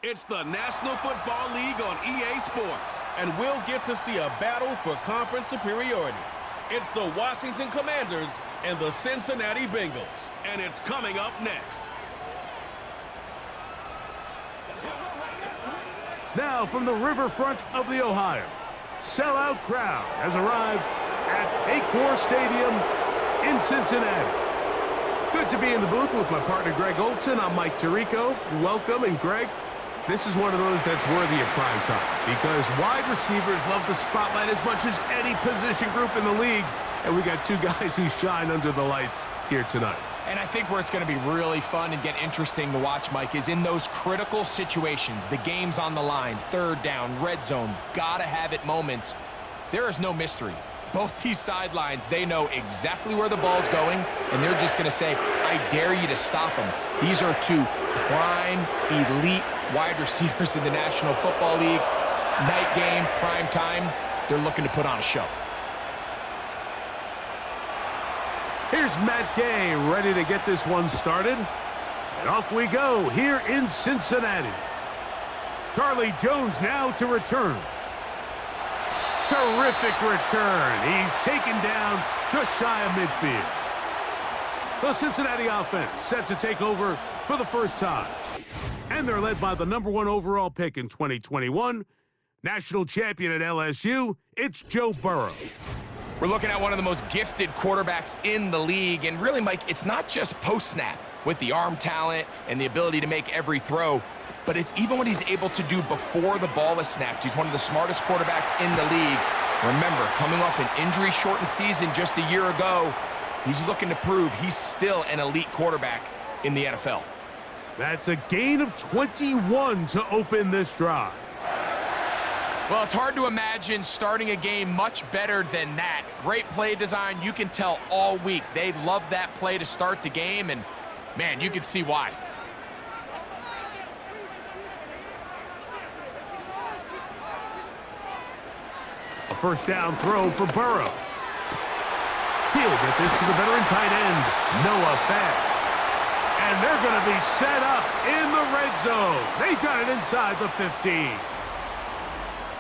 It's the National Football League on EA Sports, and we'll get to see a battle for conference superiority. It's the Washington Commanders and the Cincinnati Bengals, and it's coming up next. Now from the riverfront of the Ohio, sellout crowd has arrived at Paycor Stadium in Cincinnati. Good to be in the booth with my partner Greg Olson. I'm Mike Tirico. Welcome, and Greg, this is one of those that's worthy of prime time because wide receivers love the spotlight as much as any position group in the league, and we got two guys who shine under the lights here tonight. And I think where it's going to be really fun and get interesting to watch, Mike, is in those critical situations. The game's on the line, third down, red zone, gotta have it moments. There is no mystery. Both these sidelines, they know exactly where the ball's going, and they're just going to say, I dare you to stop them. These are two prime, elite wide receivers in the National Football League. Night game, prime time, they're looking to put on a show. Here's Matt Gay ready to get this one started. And off we go here in Cincinnati. Charlie Jones now to return. Terrific return. He's taken down just shy of midfield. The Cincinnati offense set to take over for the first time. And they're led by the #1 overall pick in 2021, national champion at LSU, it's Joe Burrow. We're looking at one of the most gifted quarterbacks in the league. And really, Mike, it's not just post-snap with the arm talent and the ability to make every throw, but it's even what he's able to do before the ball is snapped. He's one of the smartest quarterbacks in the league. Remember, coming off an injury-shortened season just a year ago, he's looking to prove he's still an elite quarterback in the NFL. That's a gain of 21 to open this drive. Well, it's hard to imagine starting a game much better than that. Great play design. You can tell all week they love that play to start the game, and, man, you can see why. A first down throw for Burrow. He'll get this to the veteran tight end, Noah Fant. And they're going to be set up in the red zone. They've got it inside the 15.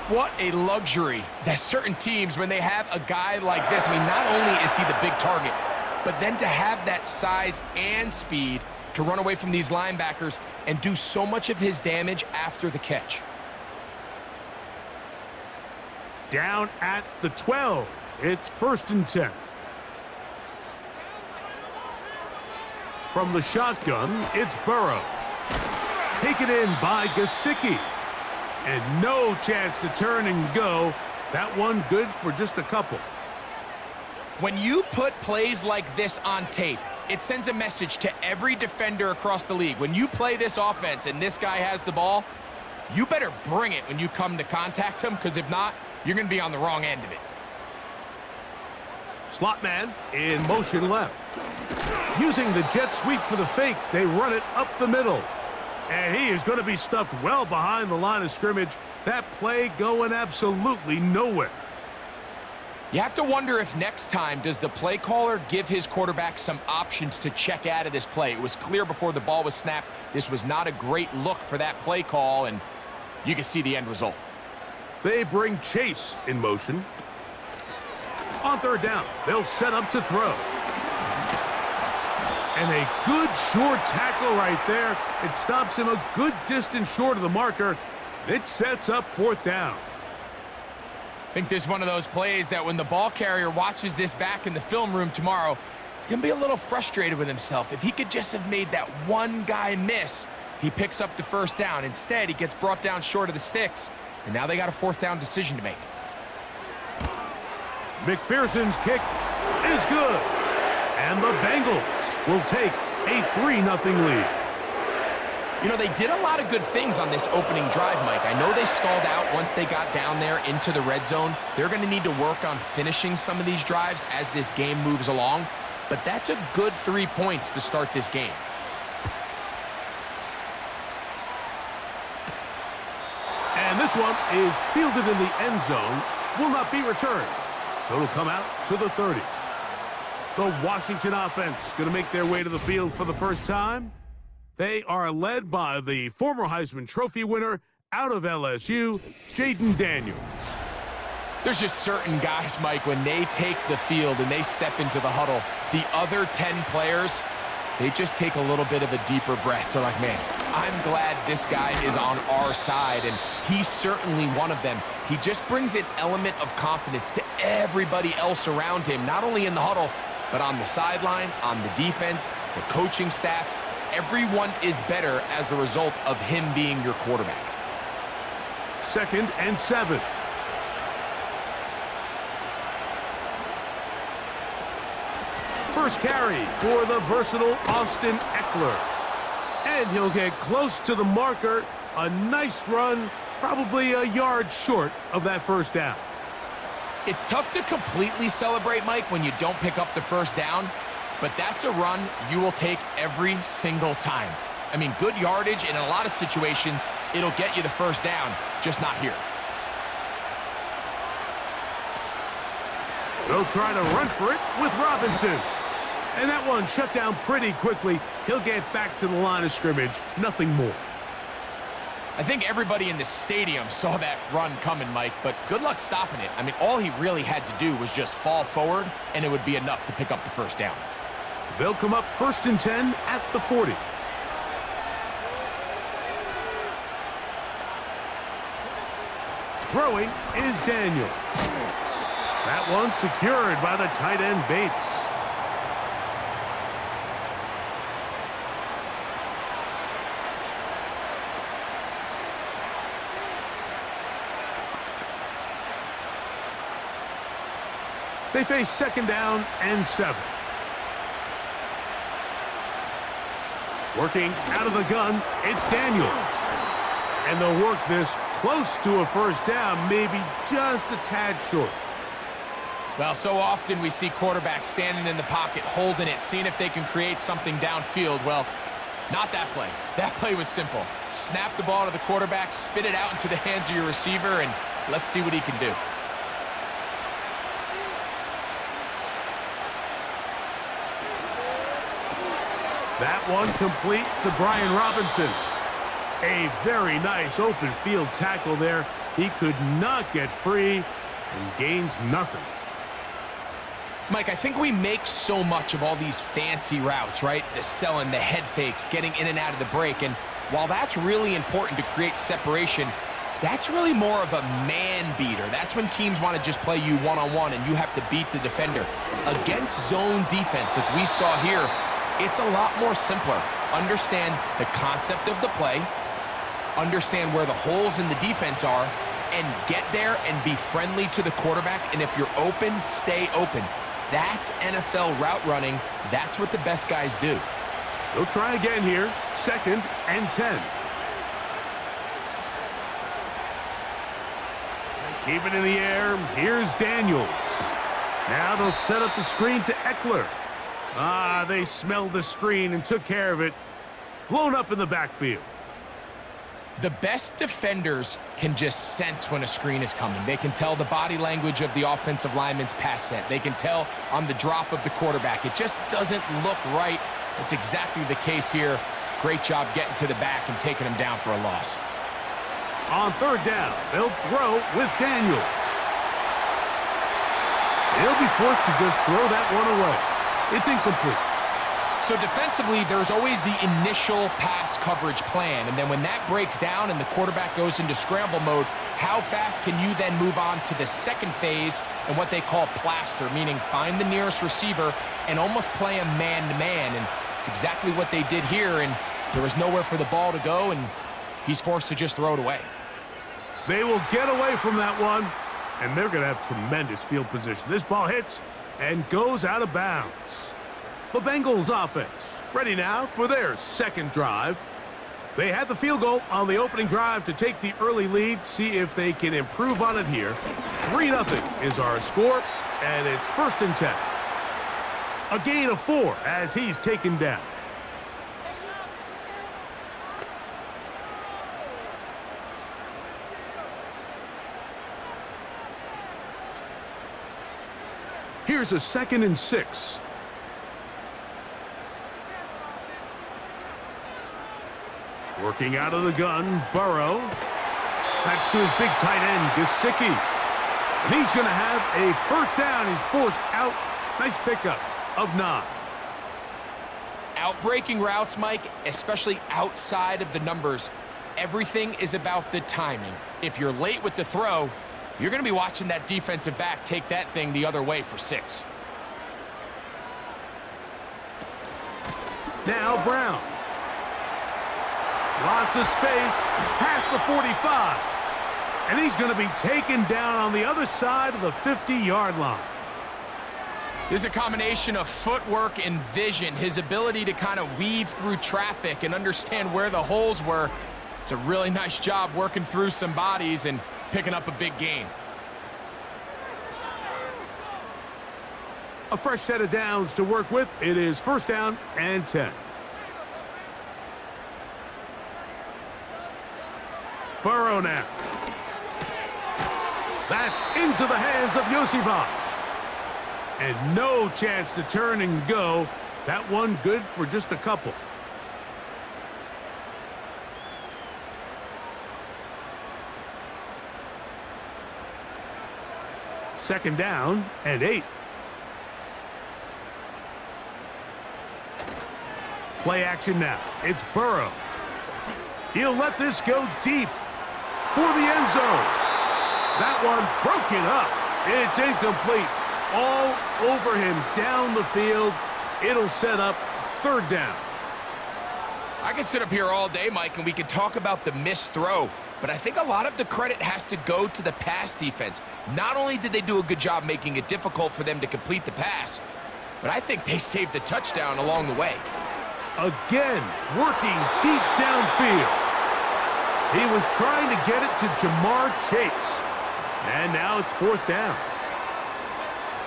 What a luxury that certain teams, when they have a guy like this, I mean, not only is he the big target, but then to have that size and speed to run away from these linebackers and do so much of his damage after the catch. Down at the 12. It's 1st and 10. From the shotgun, it's Burrow. Taken in by Gesicki. And no chance to turn and go. That one good for just a couple. When you put plays like this on tape, it sends a message to every defender across the league. When you play this offense and this guy has the ball, you better bring it when you come to contact him, because if not, you're going to be on the wrong end of it. Slot man in motion left. Using the jet sweep for the fake, they run it up the middle. And he is going to be stuffed well behind the line of scrimmage. That play going absolutely nowhere. You have to wonder if next time does the play caller give his quarterback some options to check out of this play. It was clear before the ball was snapped. This was not a great look for that play call, and you can see the end result. They bring Chase in motion. On third down, they'll set up to throw. And a good short tackle right there. It stops him a good distance short of the marker. It sets up 4th down. I think this is one of those plays that when the ball carrier watches this back in the film room tomorrow, he's going to be a little frustrated with himself. If he could just have made that one guy miss, he picks up the 1st down. Instead, he gets brought down short of the sticks, and now they got a 4th down decision to make. McPherson's kick is good. And the Bengals will take a 3-0 lead. You know, they did a lot of good things on this opening drive, Mike. I know they stalled out once they got down there into the red zone. They're going to need to work on finishing some of these drives as this game moves along. But that's a good 3 points to start this game. And this one is fielded in the end zone. Will not be returned. So it'll come out to the 30. The Washington offense going to make their way to the field for the first time. They are led by the former Heisman Trophy winner out of LSU, Jaden Daniels. There's just certain guys, Mike, when they take the field and they step into the huddle, the other 10 players, they just take a little bit of a deeper breath. They're like, man, I'm glad this guy is on our side, and he's certainly one of them. He just brings an element of confidence to everybody else around him, not only in the huddle, but on the sideline, on the defense, the coaching staff. Everyone is better as the result of him being your quarterback. 2nd and 7. First carry for the versatile Austin Eckler. And he'll get close to the marker. A nice run, probably a yard short of that first down. It's tough to completely celebrate, Mike, when you don't pick up the first down, but that's a run you will take every single time. I mean, good yardage, and in a lot of situations, it'll get you the first down, just not here. They'll try to run for it with Robinson. And that one shut down pretty quickly. He'll get back to the line of scrimmage. Nothing more. I think everybody in the stadium saw that run coming, Mike, but good luck stopping it. I mean, all he really had to do was just fall forward, and it would be enough to pick up the first down. They'll come up 1st and 10 at the 40. Throwing is Daniel. That one secured by the tight end Bates. They face 2nd down and 7. Working out of the gun, it's Daniels. And they'll work this close to a first down, maybe just a tad short. Well, so often we see quarterbacks standing in the pocket, holding it, seeing if they can create something downfield. Well, not that play. That play was simple. Snap the ball to the quarterback, spit it out into the hands of your receiver, and let's see what he can do. That one complete to Brian Robinson. A very nice open field tackle there. He could not get free and gains nothing. Mike, I think we make so much of all these fancy routes, right? The selling, the head fakes, getting in and out of the break. And while that's really important to create separation, that's really more of a man beater. That's when teams want to just play you one-on-one and you have to beat the defender. Against zone defense, like we saw here, it's a lot more simpler. Understand the concept of the play, understand where the holes in the defense are, and get there and be friendly to the quarterback. And if you're open, stay open. That's NFL route running. That's what the best guys do. They'll try again here. 2nd and 10. Keep it in the air. Here's Daniels. Now they'll set up the screen to Eckler. They smelled the screen and took care of it. Blown up in the backfield. The best defenders can just sense when a screen is coming. They can tell the body language of the offensive lineman's pass set. They can tell on the drop of the quarterback. It just doesn't look right. It's exactly the case here. Great job getting to the back and taking him down for a loss. On 3rd down, they'll throw with Daniels. He'll be forced to just throw that one away. It's incomplete. So defensively, there's always the initial pass coverage plan, and then when that breaks down and the quarterback goes into scramble mode, how fast can you then move on to the second phase and what they call plaster, meaning find the nearest receiver and almost play a man-to-man, and it's exactly what they did here, and there was nowhere for the ball to go, and he's forced to just throw it away. They will get away from that one, and they're going to have tremendous field position. This ball hits and goes out of bounds. The Bengals offense ready now for their 2nd drive. They had the field goal on the opening drive to take the early lead. See if they can improve on it here. 3-0 is our score, and it's 1st and 10. A gain of 4 as he's taken down. Here's a 2nd and 6. Working out of the gun, Burrow. That's to his big tight end, Gesicki. And he's going to have a first down. He's forced out. Nice pickup of 9. Outbreaking routes, Mike, especially outside of the numbers, everything is about the timing. If you're late with the throw, you're going to be watching that defensive back take that thing the other way for 6. Now Brown. Lots of space past the 45. And he's going to be taken down on the other side of the 50-yard line. There's a combination of footwork and vision, his ability to kind of weave through traffic and understand where the holes were. It's a really nice job working through some bodies and picking up a big gain. A fresh set of downs to work with. It is first down and 10. Burrow now. That's into the hands of Yosivas. And no chance to turn and go. That one good for just a couple. Second down and 8. Play action now. It's Burrow. He'll let this go deep for the end zone. That one broken up. It's incomplete. All over him down the field. It'll set up third down. I could sit up here all day, Mike, and we could talk about the missed throw, but I think a lot of the credit has to go to the pass defense. Not only did they do a good job making it difficult for them to complete the pass, but I think they saved a touchdown along the way. Again, working deep downfield. He was trying to get it to Jamar Chase. And now it's fourth down.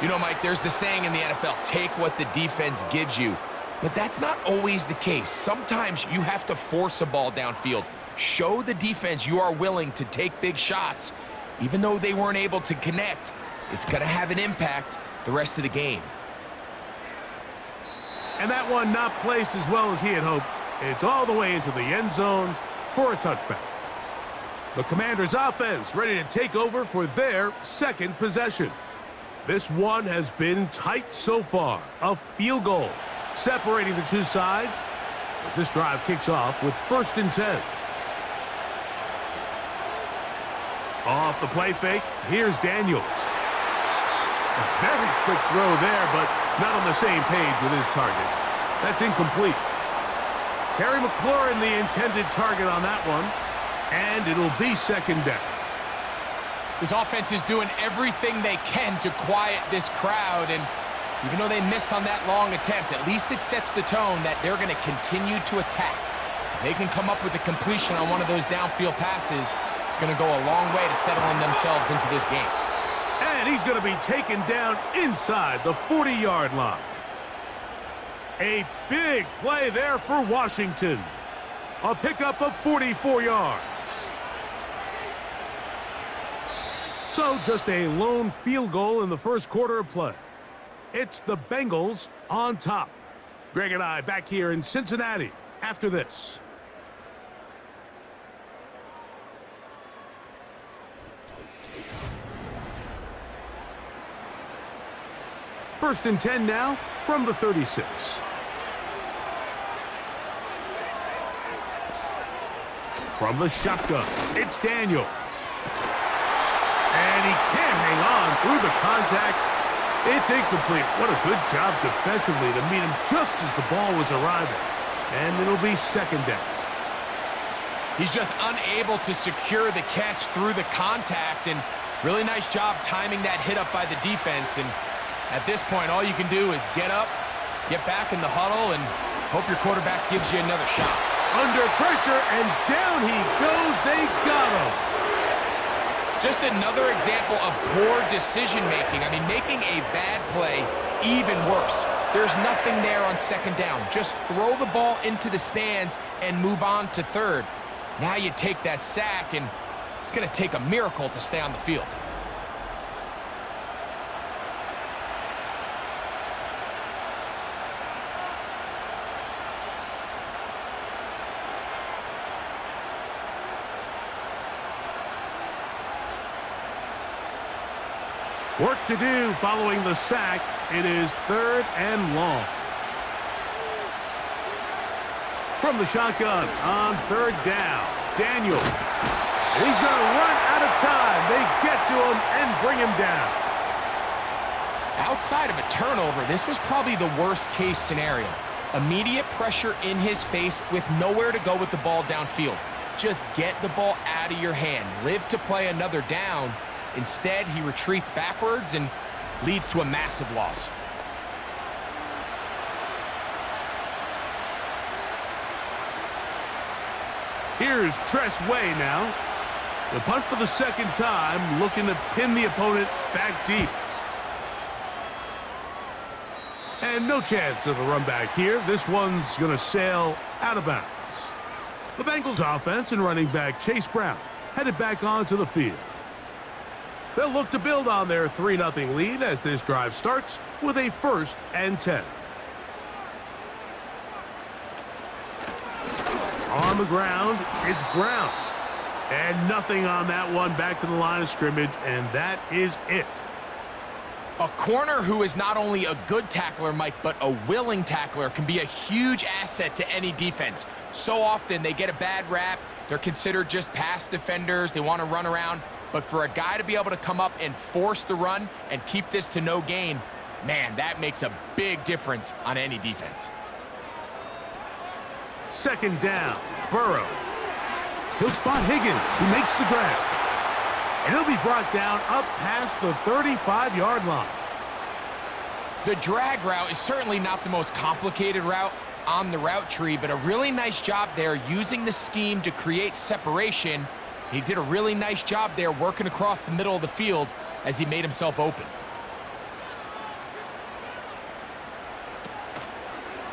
You know, Mike, there's the saying in the NFL, take what the defense gives you. But that's not always the case. Sometimes you have to force a ball downfield. Show the defense you are willing to take big shots. Even though they weren't able to connect, it's going to have an impact the rest of the game. And that one not placed as well as he had hoped. It's all the way into the end zone for a touchback. The Commanders' offense ready to take over for their second possession. This one has been tight so far. A field goal separating the two sides as this drive kicks off with first and 10. Off the play fake, here's Daniels. A very quick throw there, but not on the same page with his target. That's incomplete. Terry McLaurin, the intended target on that one, and it'll be second down. This offense is doing everything they can to quiet this crowd, and even though they missed on that long attempt, at least it sets the tone that they're going to continue to attack. If they can come up with a completion on one of those downfield passes, it's going to go a long way to settling themselves into this game. And he's going to be taken down inside the 40-yard line. A big play there for Washington. A pickup of 44 yards. So just a lone field goal in the first quarter of play. It's the Bengals on top. Greg and I back here in Cincinnati after this. First and 10 now from the 36. From the shotgun, it's Daniels. And he can't hang on through the contact. It's incomplete. What a good job defensively to meet him just as the ball was arriving. And it'll be second down. He's just unable to secure the catch through the contact, and really nice job timing that hit up by the defense. And at this point, all you can do is get up, get back in the huddle, and hope your quarterback gives you another shot. Under pressure, and down he goes. They got him. Just another example of poor decision-making. I mean, making a bad play even worse. There's nothing there on second down. Just throw the ball into the stands and move on to third. Now you take that sack, and it's going to take a miracle to stay on the field. Work to do following the sack. It is 3rd and long. From the shotgun on 3rd down, Daniels. And he's going to run out of time. They get to him and bring him down. Outside of a turnover, this was probably the worst case scenario. Immediate pressure in his face with nowhere to go with the ball downfield. Just get the ball out of your hand. Live to play another down. Instead, he retreats backwards and leads to a massive loss. Here's Tress Way now. The punt for the 2nd time, looking to pin the opponent back deep. And no chance of a run back here. This one's going to sail out of bounds. The Bengals offense and running back Chase Brown headed back onto the field. They'll look to build on their 3-0 lead as this drive starts with a 1st and 10. On the ground, it's Brown. And nothing on that one, back to the line of scrimmage, and that is it. A corner who is not only a good tackler, Mike, but a willing tackler can be a huge asset to any defense. So often they get a bad rap. They're considered just pass defenders. They want to run around. But for a guy to be able to come up and force the run and keep this to no gain, man, that makes a big difference on any defense. 2nd down, Burrow. He'll spot Higgins, who makes the grab. And he'll be brought down up past the 35-yard line. The drag route is certainly not the most complicated route on the route tree, but a really nice job there using the scheme to create separation. He did a really nice job there working across the middle of the field as he made himself open.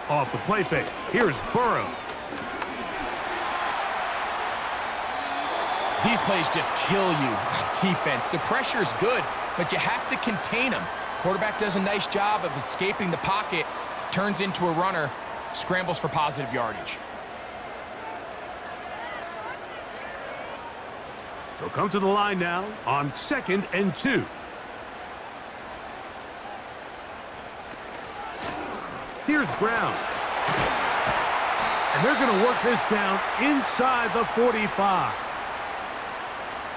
Off the play fake, here's Burrow. These plays just kill you on defense. The pressure is good, but you have to contain them. Quarterback does a nice job of escaping the pocket, turns into a runner, scrambles for positive yardage. They'll come to the line now on 2nd and 2. Here's Brown. And they're going to work this down inside the 45.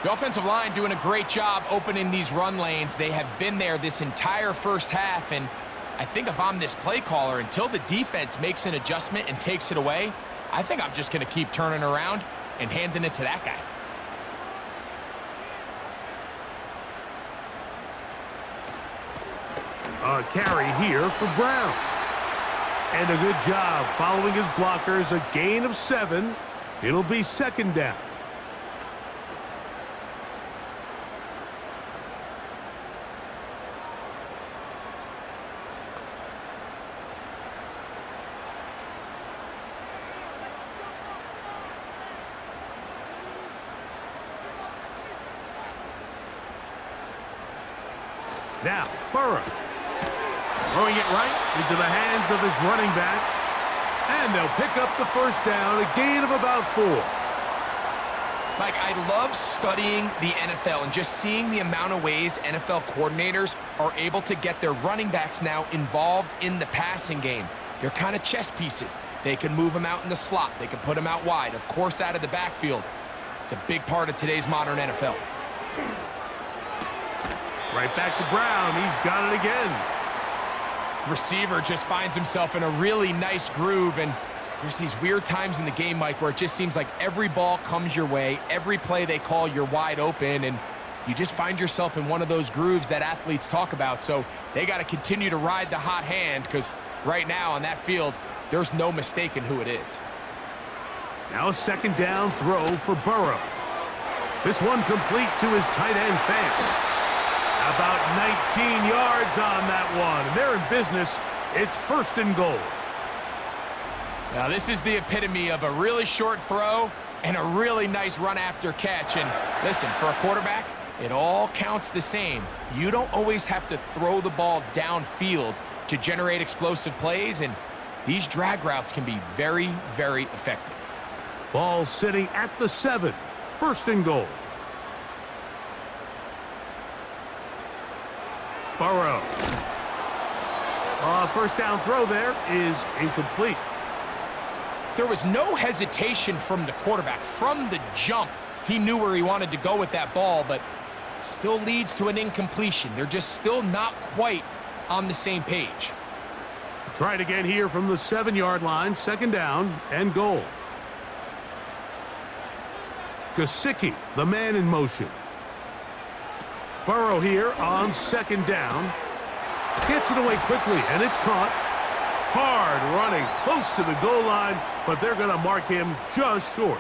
The offensive line doing a great job opening these run lanes. They have been there this entire 1st half, and I think if I'm this play caller, until the defense makes an adjustment and takes it away, I think I'm just going to keep turning around and handing it to that guy. A carry here for Brown. And a good job following his blockers, a gain of 7. It'll be 2nd down. Now, Burrow. Throwing it right into the hands of his running back. And they'll pick up the 1st down, a gain of about 4. Mike, I love studying the NFL and just seeing the amount of ways NFL coordinators are able to get their running backs now involved in the passing game. They're kind of chess pieces. They can move them out in the slot. They can put them out wide, of course, out of the backfield. It's a big part of today's modern NFL. Right back to Brown. He's got it again. Receiver just finds himself in a really nice groove, and there's these weird times in the game, Mike, where it just seems like every ball comes your way, every play they call, you're wide open, and you just find yourself in one of those grooves that athletes talk about. So they got to continue to ride the hot hand, because right now on that field, there's no mistaking who it is. Now a 2nd down throw for Burrow. This one complete to his tight end Fant. About 19 yards on that one. And they're in business. It's 1st and goal. Now this is the epitome of a really short throw and a really nice run after catch. And listen, for a quarterback, it all counts the same. You don't always have to throw the ball downfield to generate explosive plays, and these drag routes can be very, very effective. Ball sitting at the 7. 1st and goal. Burrow. First down throw there is incomplete. There was no hesitation from the quarterback. From the jump, he knew where he wanted to go with that ball, but still leads to an incompletion. They're just still not quite on the same page. Try it again here from the 7-yard line. Second down and goal. Gesicki, the man in motion. Burrow here on second down. Gets it away quickly, and it's caught. Hard running, close to the goal line, but they're going to mark him just short.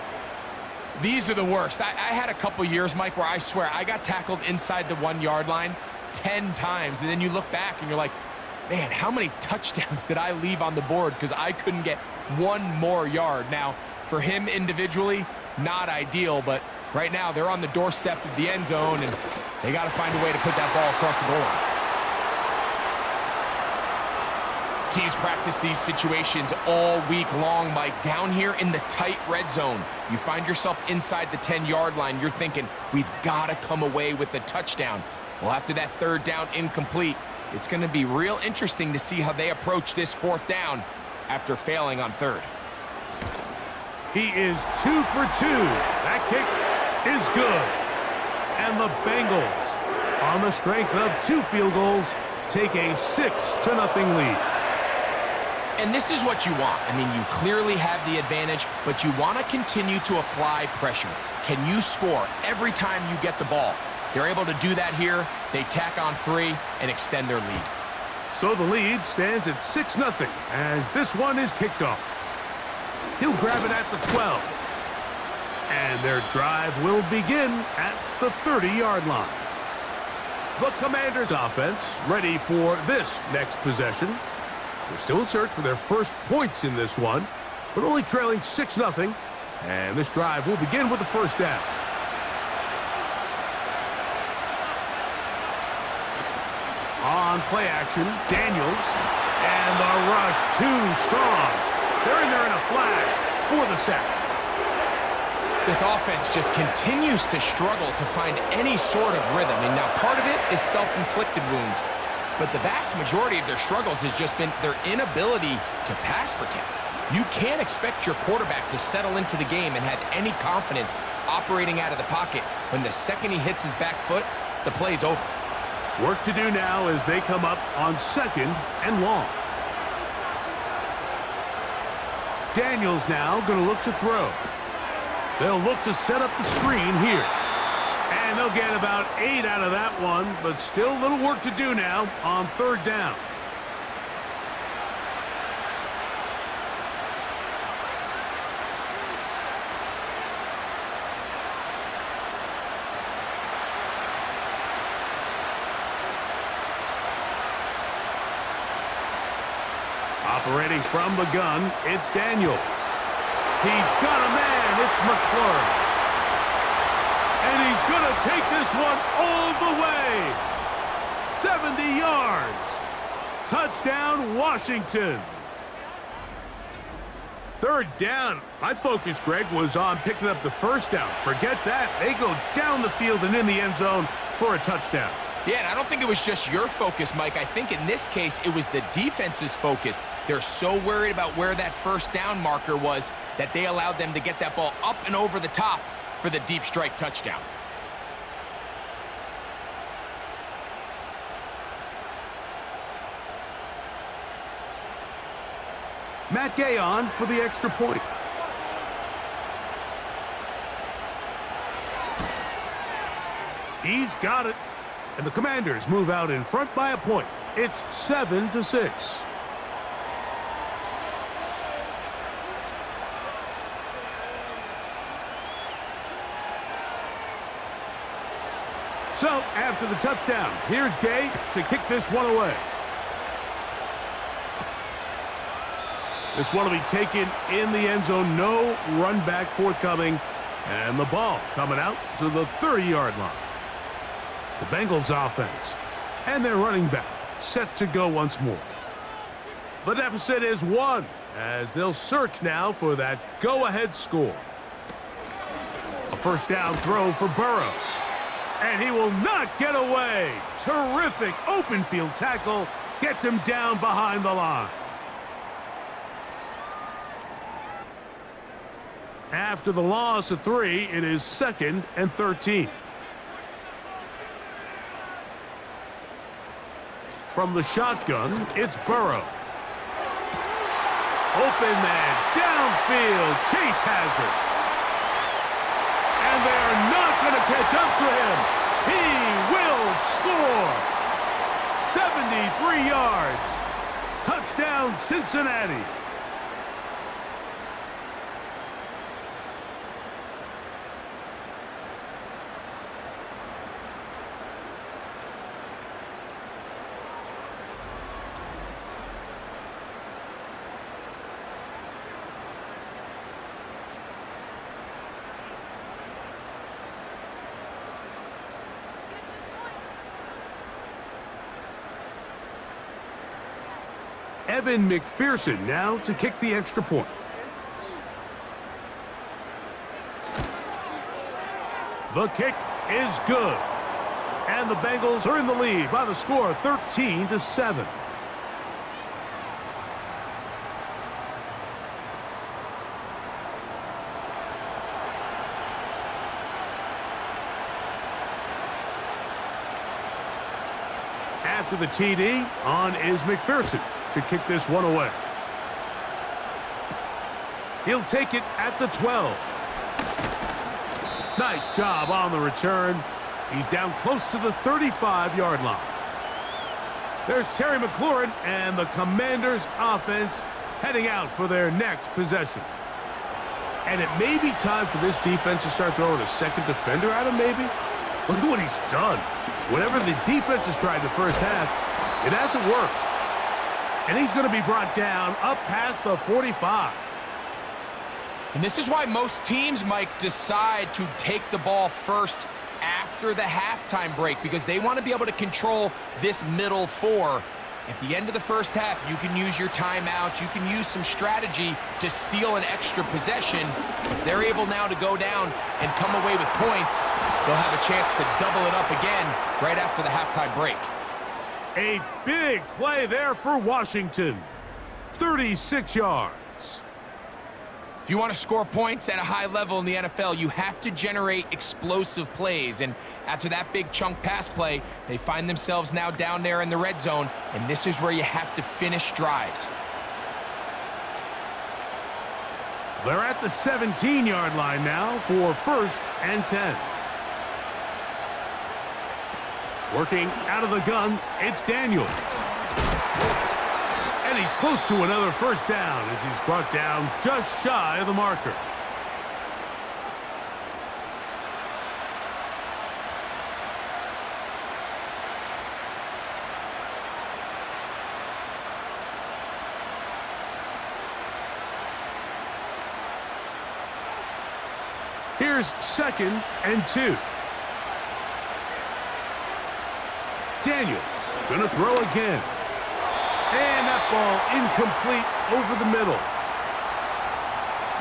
These are the worst. I had a couple years, Mike, where I swear I got tackled inside the 1-yard line 10 times, and then you look back and you're like, man, how many touchdowns did I leave on the board because I couldn't get one more yard? Now, for him individually, not ideal, but right now they're on the doorstep of the end zone, and they got to find a way to put that ball across the goal line. Teams practice these situations all week long, Mike. Down here in the tight red zone, you find yourself inside the 10-yard line. You're thinking, we've got to come away with a touchdown. Well, after that third down incomplete, it's going to be real interesting to see how they approach this fourth down after failing on third. He is 2 for 2. That kick is good. And the Bengals, on the strength of 2 field goals, take a 6-0 lead. And this is what you want. I mean, you clearly have the advantage, but you want to continue to apply pressure. Can you score every time you get the ball? They're able to do that here. They tack on 3 and extend their lead. So the lead stands at 6-0 as this one is kicked off. He'll grab it at the 12. And their drive will begin at the 30-yard line. The Commanders' offense ready for this next possession. They're still in search for their first points in this one, but only trailing 6-0. And this drive will begin with the first down. On play action, Daniels, and the rush too strong. They're in there in a flash for the sack. This offense just continues to struggle to find any sort of rhythm. And now part of it is self-inflicted wounds, but the vast majority of their struggles has just been their inability to pass protect. You can't expect your quarterback to settle into the game and have any confidence operating out of the pocket when the second he hits his back foot, the play's over. Work to do now as they come up on second and long. Daniels now going to look to throw. They'll look to set up the screen here. And they'll get about 8 out of that one, but still a little work to do now on third down. Operating from the gun, it's Daniels. He's got a man, it's McClure. And he's going to take this one all the way. 70 yards. Touchdown, Washington. Third down. My focus, Greg, was on picking up the first down. Forget that. They go down the field and in the end zone for a touchdown. Yeah, and I don't think it was just your focus, Mike. I think in this case, it was the defense's focus. They're so worried about where that first down marker was that they allowed them to get that ball up and over the top for the deep strike touchdown. Matt Gay on for the extra point. He's got it. And the Commanders move out in front by a point. It's 7-6. So, after the touchdown, here's Gay to kick this one away. This one will be taken in the end zone. No run back forthcoming. And the ball coming out to the 30-yard line. The Bengals offense and their running back set to go once more. The deficit is 1 as they'll search now for that go-ahead score. A first down throw for Burrow. And he will not get away. Terrific open field tackle. Gets him down behind the line. After the loss of 3, it is 2nd and 13. From the shotgun, it's Burrow. Open man, downfield. Chase has it. And they're not going to catch up to him. He will score. 73 yards. Touchdown, Cincinnati. Evan McPherson now to kick the extra point. The kick is good. And the Bengals are in the lead by the score of 13-7. After the TD, on is McPherson to kick this one away. He'll take it at the 12. Nice job on the return. He's down close to the 35-yard line. There's Terry McLaurin and the Commanders' offense heading out for their next possession. And it may be time for this defense to start throwing a second defender at him, maybe. Look at what he's done. Whatever the defense has tried the first half, it hasn't worked. And he's going to be brought down up past the 45. And this is why most teams, Mike, decide to take the ball first after the halftime break, because they want to be able to control this middle 4. At the end of the first half, you can use your timeout. You can use some strategy to steal an extra possession. If they're able now to go down and come away with points, they'll have a chance to double it up again right after the halftime break. A big play there for Washington. 36 yards. If you want to score points at a high level in the NFL, you have to generate explosive plays. And after that big chunk pass play, they find themselves now down there in the red zone, and this is where you have to finish drives. They're at the 17-yard line now for 1st and 10. Working out of the gun, it's Daniels. And he's close to another first down as he's brought down just shy of the marker. Here's 2nd and 2. Daniels gonna throw again. And that ball incomplete over the middle.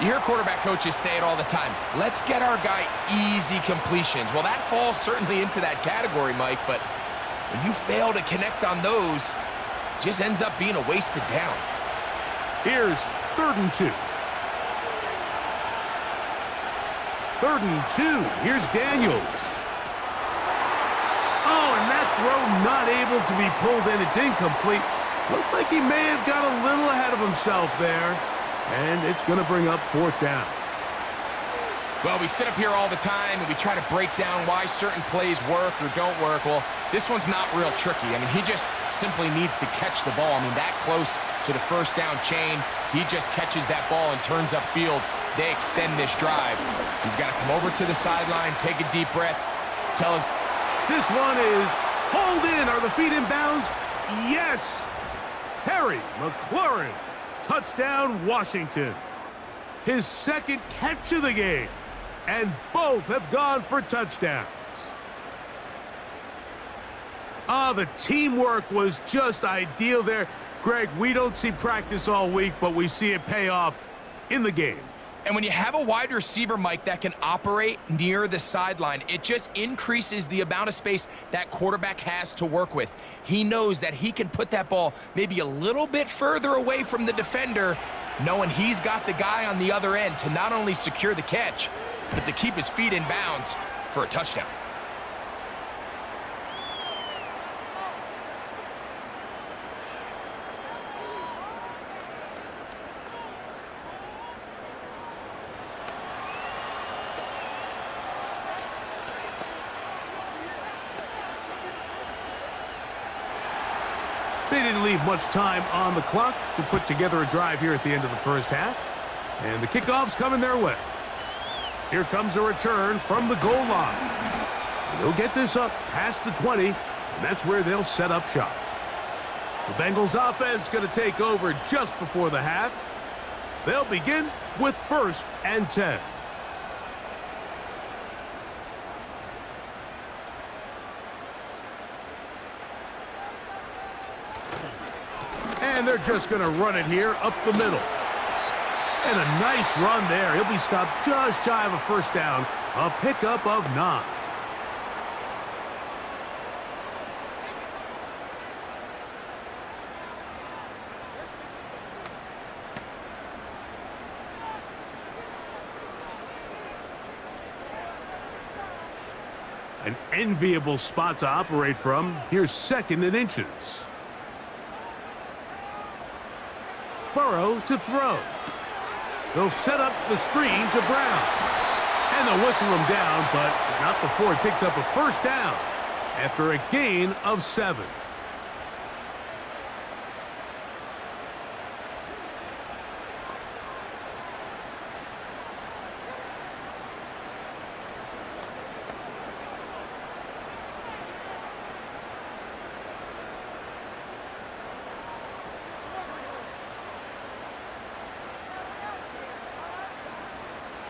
You hear quarterback coaches say it all the time. Let's get our guy easy completions. Well, that falls certainly into that category, Mike, but when you fail to connect on those, it just ends up being a wasted down. Here's 3rd and 2. 3rd and 2. Here's Daniels. Oh, and that throw not able to be pulled in. It's incomplete. Looked like he may have got a little ahead of himself there. And it's going to bring up 4th down. Well, we sit up here all the time and we try to break down why certain plays work or don't work. Well, this one's not real tricky. I mean, he just simply needs to catch the ball. I mean, that close to the first down chain, he just catches that ball and turns upfield. They extend this drive. He's got to come over to the sideline, take a deep breath, tell us. This one is hauled in. Are the feet in bounds? Yes! Terry McLaurin. Touchdown, Washington. His 2nd catch of the game. And both have gone for touchdowns. The teamwork was just ideal there. Greg, we don't see practice all week, but we see it pay off in the game. And when you have a wide receiver, Mike, that can operate near the sideline, it just increases the amount of space that quarterback has to work with. He knows that he can put that ball maybe a little bit further away from the defender, knowing he's got the guy on the other end to not only secure the catch, but to keep his feet in bounds for a touchdown. They didn't leave much time on the clock to put together a drive here at the end of the first half. And the kickoff's coming their way. Here comes a return from the goal line. And they'll get this up past the 20, and that's where they'll set up shop. The Bengals offense going to take over just before the half. They'll begin with 1st and 10. And they're just going to run it here up the middle. And a nice run there. He'll be stopped just shy of a first down. A pickup of 9. An enviable spot to operate from. Here's 2nd and inches. Burrow to throw. They'll set up the screen to Brown. And they'll whistle him down, but not before he picks up a first down after a gain of 7.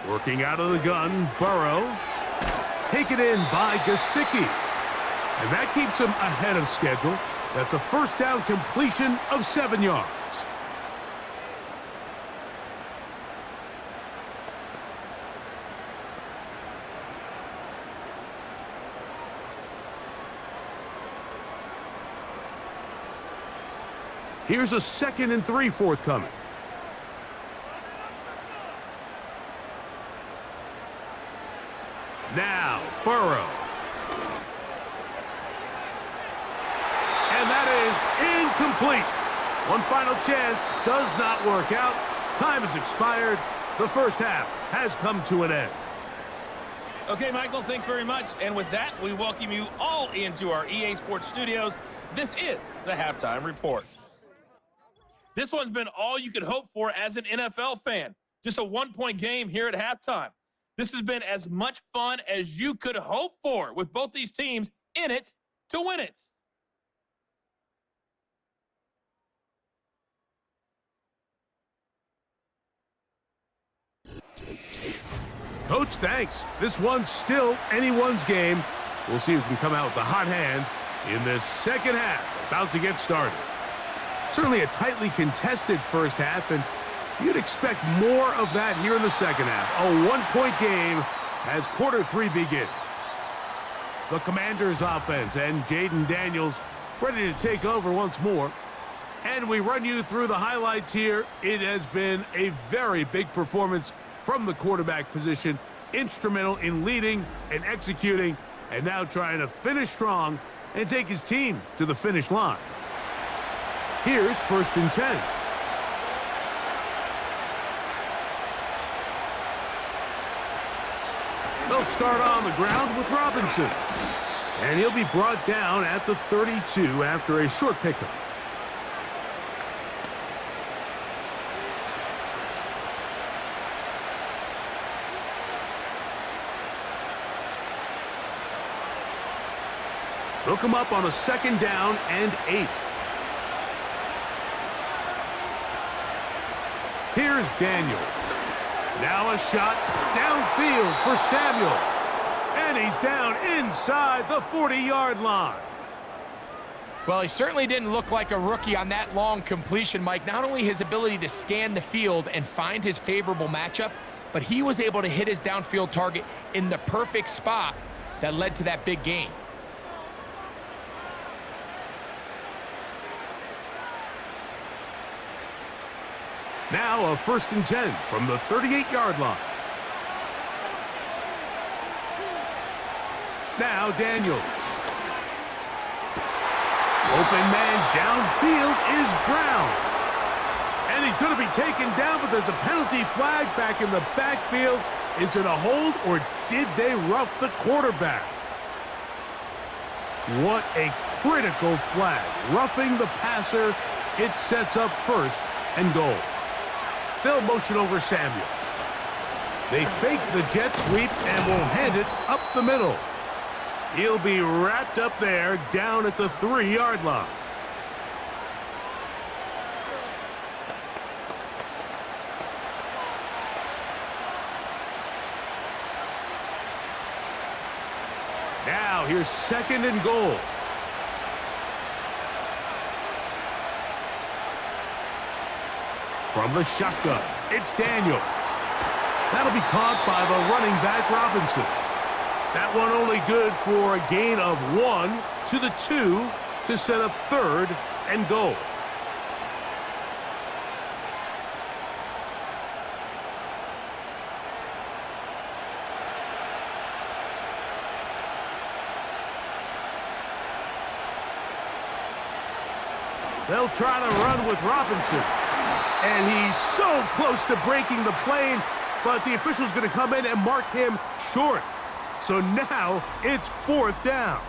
Working out of the gun, Burrow. Taken in by Gesicki. And that keeps him ahead of schedule. That's a first down completion of 7 yards. Here's a 2nd and 3 forthcoming. Now, Burrow. And that is incomplete. One final chance does not work out. Time has expired. The first half has come to an end. Okay, Michael, thanks very much. And with that, we welcome you all into our EA Sports studios. This is the Halftime Report. This one's been all you could hope for as an NFL fan. Just a one-point game here at halftime. This has been as much fun as you could hope for with both these teams in it to win it. Coach, thanks. This one's still anyone's game. We'll see who can come out with the hot hand in this second half. About to get started. Certainly a tightly contested first half, and you'd expect more of that here in the second half. A one-point game as Q3 begins. The Commanders offense and Jaden Daniels ready to take over once more. And we run you through the highlights here. It has been a very big performance from the quarterback position. Instrumental in leading and executing, and now trying to finish strong and take his team to the finish line. Here's 1st and 10. They'll start on the ground with Robinson. And he'll be brought down at the 32 after a short pickup. They'll come up on a 2nd down and 8. Here's Daniels. Now a shot downfield for Samuel. And he's down inside the 40-yard line. Well, he certainly didn't look like a rookie on that long completion, Mike. Not only his ability to scan the field and find his favorable matchup, but he was able to hit his downfield target in the perfect spot that led to that big gain. Now a 1st and 10 from the 38-yard line. Now Daniels. Open man downfield is Brown. And he's going to be taken down, but there's a penalty flag back in the backfield. Is it a hold, or did they rough the quarterback? What a critical flag. Roughing the passer. It sets up 1st and goal. They'll motion over Samuel. They fake the jet sweep and will hand it up the middle. He'll be wrapped up there down at the 3-yard line. Now here's 2nd and goal. From the shotgun, it's Daniels. That'll be caught by the running back, Robinson. That one only good for a gain of 1 to the 2 to set up 3rd and goal. They'll try to run with Robinson. And he's so close to breaking the plane, but the official's going to come in and mark him short. So now it's 4th down.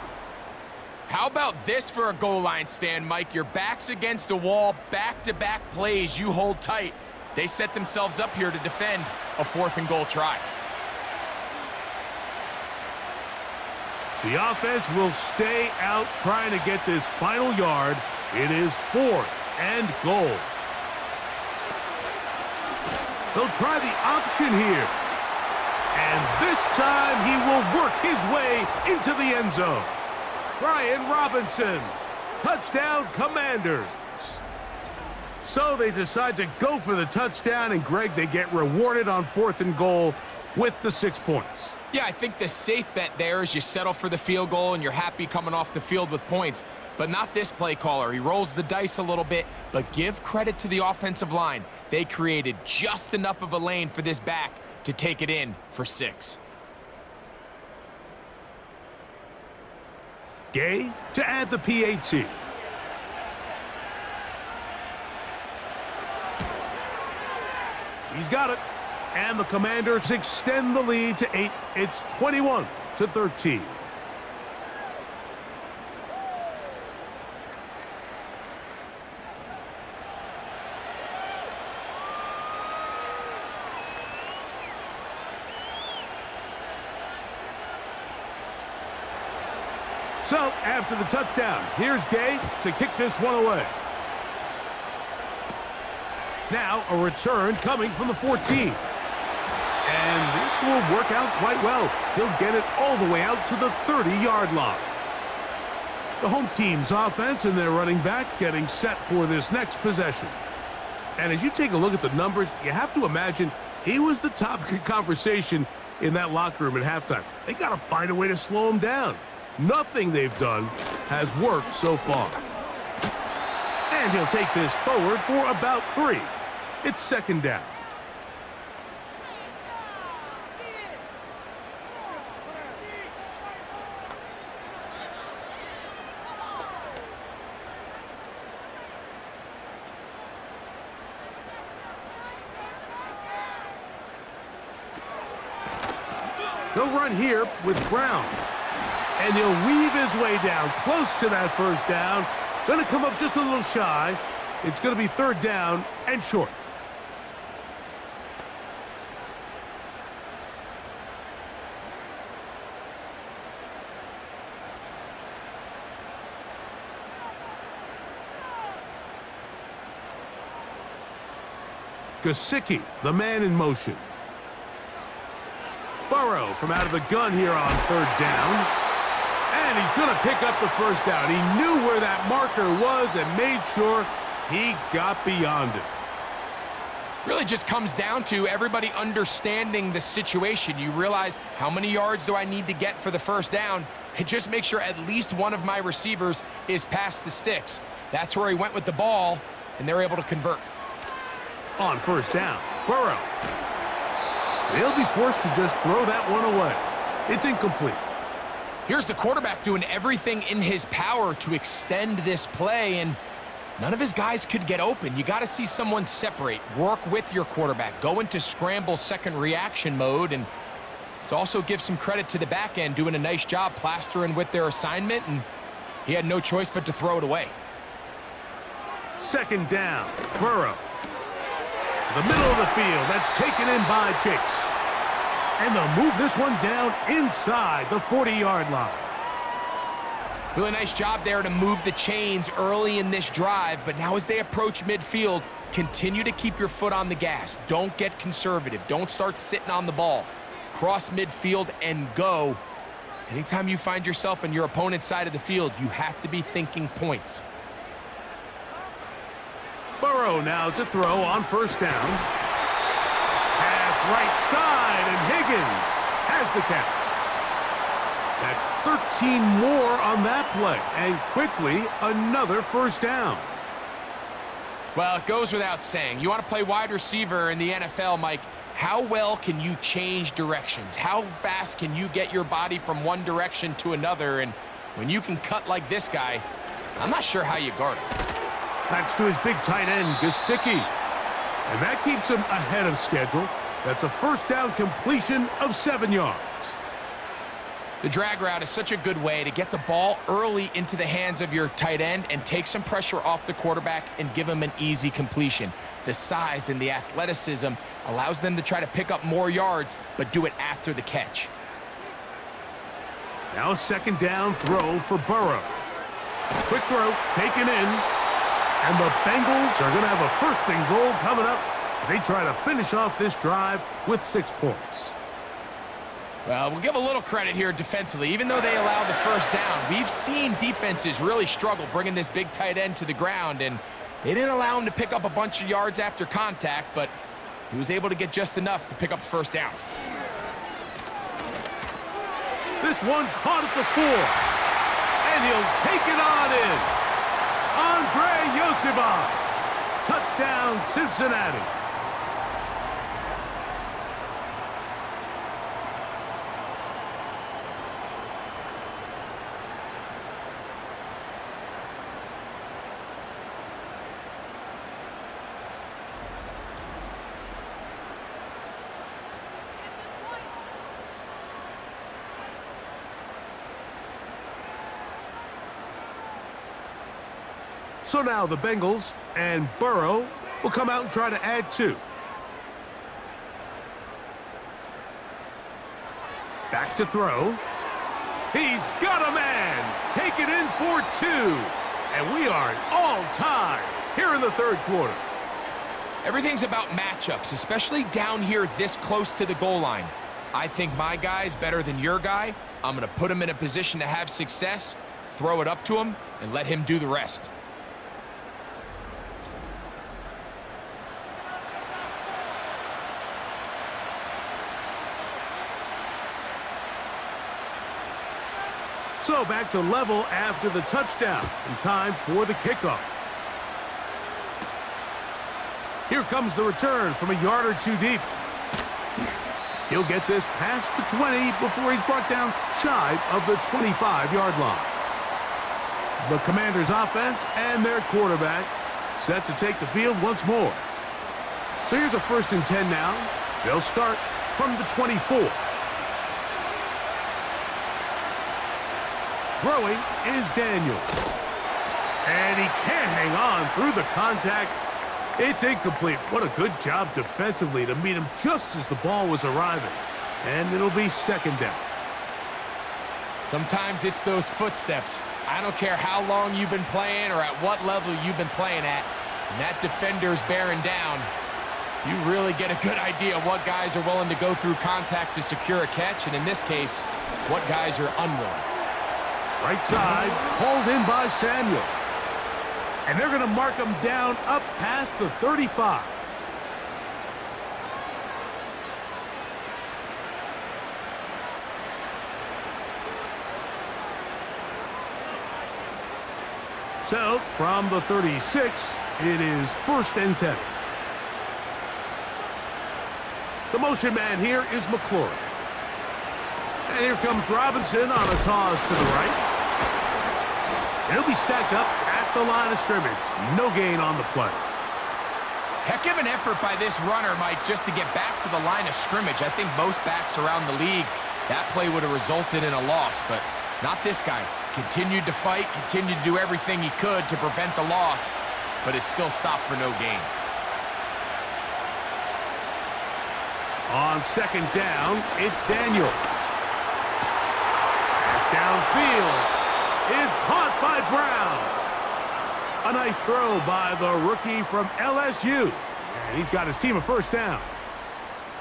How about this for a goal line stand, Mike? Your back's against the wall, back-to-back plays, you hold tight. They set themselves up here to defend a 4th and goal try. The offense will stay out trying to get this final yard. It is 4th and goal. They'll try the option here. And this time he will work his way into the end zone. Brian Robinson, touchdown Commanders. So they decide to go for the touchdown, and Greg, they get rewarded on 4th and goal with the 6 points. Yeah, I think the safe bet there is you settle for the field goal and you're happy coming off the field with points. But not this play caller. He rolls the dice a little bit, but give credit to the offensive line. They created just enough of a lane for this back to take it in for 6. Gay to add the PAT. He's got it. And the Commanders extend the lead to 8. It's 21-13. So, after the touchdown, here's Gay to kick this one away. Now, a return coming from the 14. And this will work out quite well. He'll get it all the way out to the 30-yard line. The home team's offense and their running back getting set for this next possession. And as you take a look at the numbers, you have to imagine he was the topic of conversation in that locker room at halftime. They got to find a way to slow him down. Nothing they've done has worked so far. And he'll take this forward for about 3. It's 2nd down. He'll run here with Brown. And he'll weave his way down close to that 1st down. Going to come up just a little shy. It's going to be 3rd down and short. Gesicki, the man in motion. Burrow from out of the gun here on 3rd down. And he's going to pick up the 1st down. He knew where that marker was and made sure he got beyond it. Really just comes down to everybody understanding the situation. You realize, how many yards do I need to get for the first down? And just make sure at least one of my receivers is past the sticks. That's where he went with the ball, and they're able to convert. On first down, Burrow. They'll be forced to just throw that one away. It's incomplete. Here's the quarterback doing everything in his power to extend this play, and none of his guys could get open. You got to see someone separate, work with your quarterback, go into scramble second reaction mode, and let's also give some credit to the back end doing a nice job plastering with their assignment, and he had no choice but to throw it away. Second down, Burrow. To the middle of the field, that's taken in by Chase. And they'll move this one down inside the 40-yard line. Really nice job there to move the chains early in this drive, but now as they approach midfield, continue to keep your foot on the gas. Don't get conservative. Don't start sitting on the ball. Cross midfield and go. Anytime you find yourself on your opponent's side of the field, you have to be thinking points. Burrow now to throw on first down. Pass right side, and Higgins has the catch. That's 13 more on that play, and quickly another first down. Well, it goes without saying. You want to play wide receiver in the NFL, Mike. How well can you change directions? How fast can you get your body from one direction to another? And when you can cut like this guy, I'm not sure how you guard him. That's to his big tight end, Gesicki. And that keeps him ahead of schedule. That's a first down completion of 7 yards. The drag route is such a good way to get the ball early into the hands of your tight end and take some pressure off the quarterback and give him an easy completion. The size and the athleticism allows them to try to pick up more yards, but do it after the catch. Now a second down throw for Burrow. Quick throw, taken in. And the Bengals are going to have a first and goal coming up as they try to finish off this drive with 6 points. Well, we'll give a little credit here defensively. Even though they allowed the first down, we've seen defenses really struggle bringing this big tight end to the ground, and they didn't allow him to pick up a bunch of yards after contact, but he was able to get just enough to pick up the first down. This one caught at the 4, and he'll take it on in. Andre Yosibach, touchdown Cincinnati. So now the Bengals and Burrow will come out and try to add 2. Back to throw. He's got a man. Take it in for 2. And we are all tied here in the third quarter. Everything's about matchups, especially down here this close to the goal line. I think my guy's better than your guy. I'm going to put him in a position to have success, throw it up to him, and let him do the rest. So back to level after the touchdown, and time for the kickoff. Here comes the return from a yard or 2 deep. He'll get this past the 20 before he's brought down shy of the 25-yard line. The Commanders' offense and their quarterback set to take the field once more. So here's a 1st and 10 now. They'll start from the 24. Throwing is Daniel. And he can't hang on through the contact. It's incomplete. What a good job defensively to meet him just as the ball was arriving. And it'll be 2nd down. Sometimes it's those footsteps. I don't care how long you've been playing or at what level you've been playing at. When that defender's bearing down, you really get a good idea of what guys are willing to go through contact to secure a catch, and in this case, what guys are unwilling. Right side, hauled in by Samuel. And they're going to mark him down up past the 35. So, from the 36, it is 1st and 10. The motion man here is McLaurin. And here comes Robinson on a toss to the right. He'll be stacked up at the line of scrimmage. No gain on the play. Heck of an effort by this runner, Mike, just to get back to the line of scrimmage. I think most backs around the league, that play would have resulted in a loss, but not this guy. Continued to fight, continued to do everything he could to prevent the loss, but it still stopped for no gain. On 2nd down, it's Daniels. Pass downfield is caught by Brown. A nice throw by the rookie from LSU. And he's got his team a 1st down.